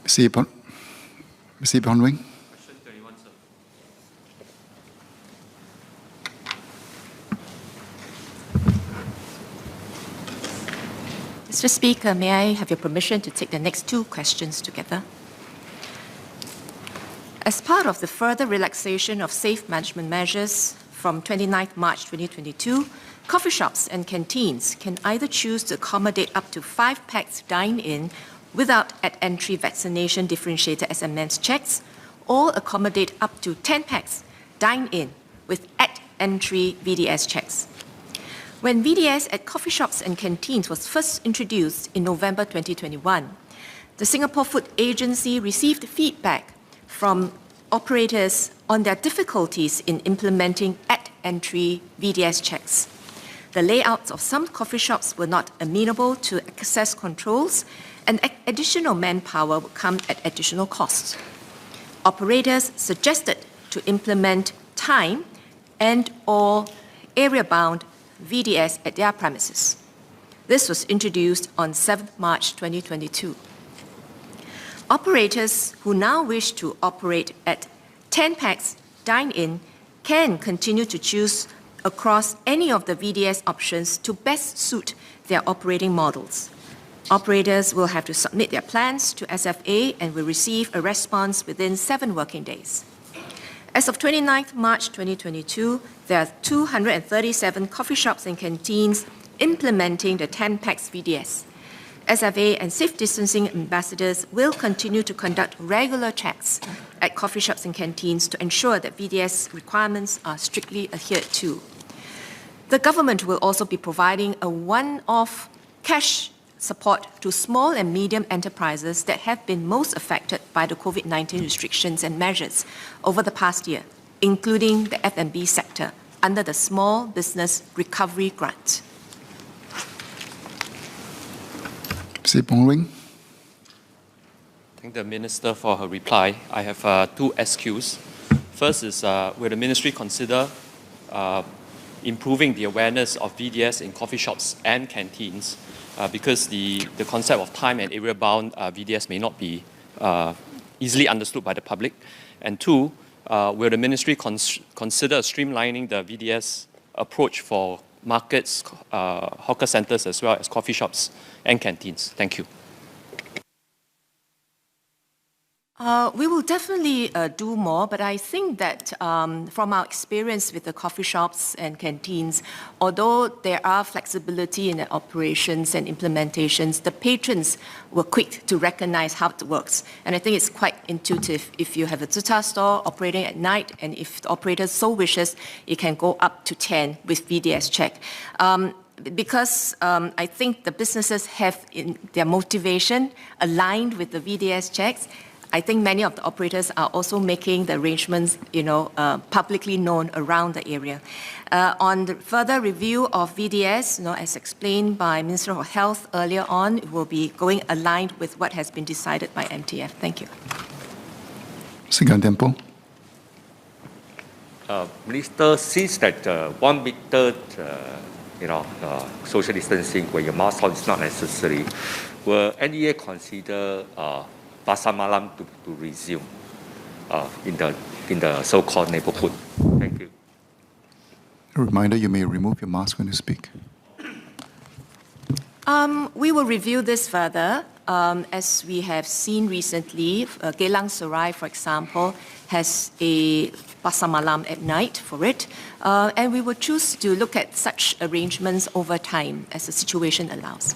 Mr. Bonwing. Question 21, sir. Mr. Speaker, may I have your permission to take the next two questions together? As part of the further relaxation of safe management measures from 29 March 2022, coffee shops and canteens can either choose to accommodate up to 5 packs dine-in without at-entry vaccination differentiated SMS checks, or accommodate up to 10 packs dine-in with at-entry VDS checks. When VDS at coffee shops and canteens was first introduced in November 2021, the Singapore Food Agency received feedback from operators on their difficulties in implementing at-entry VDS checks. The layouts of some coffee shops were not amenable to access controls, and additional manpower would come at additional costs. Operators suggested to implement time and/or area-bound VDS at their premises. This was introduced on 7 March 2022. Operators who now wish to operate at 10 packs dine-in can continue to choose across any of the VDS options to best suit their operating models. Operators will have to submit their plans to SFA and will receive a response within 7 working days. As of 29 March 2022, there are 237 coffee shops and canteens implementing the 10 packs VDS. SFA and safe distancing ambassadors will continue to conduct regular checks at coffee shops and canteens to ensure that VDS requirements are strictly adhered to. The government will also be providing a one-off cash support to small and medium enterprises that have been most affected by the COVID-19 restrictions and measures over the past year, including the F&B sector, under the Small Business Recovery Grant. Mr. Bonwing. Thank the Minister for her reply. I have 2 SQs. First is, will the Ministry consider improving the awareness of VDS in coffee shops and canteens, because the concept of time and area-bound VDS may not be easily understood by the public. And 2, will the Ministry consider streamlining the VDS approach for markets, hawker centres, as well as coffee shops and canteens? Thank you. We will definitely do more, but I think that from our experience with the coffee shops and canteens, although there are flexibility in the operations and implementations, the patrons were quick to recognize how it works. And I think it's quite intuitive. If you have a Zuta store operating at night, and if the operator so wishes, it can go up to 10 with VDS check. Because I think the businesses have their motivation aligned with the VDS checks, I think many of the operators are also making the arrangements, publicly known around the area. On the further review of VDS, as explained by Minister of Health earlier on, it will be going aligned with what has been decided by MTF. Thank you. Tempo. Minister, since that 1 meter, social distancing where your mask on is not necessary, will NEA consider Pasar Malam to resume in the so-called neighborhood? Thank you. A reminder, you may remove your mask when you speak. We will review this further. As we have seen recently, Geylang Serai, for example, has a Pasar Malam at night for it. And we will choose to look at such arrangements over time as the situation allows.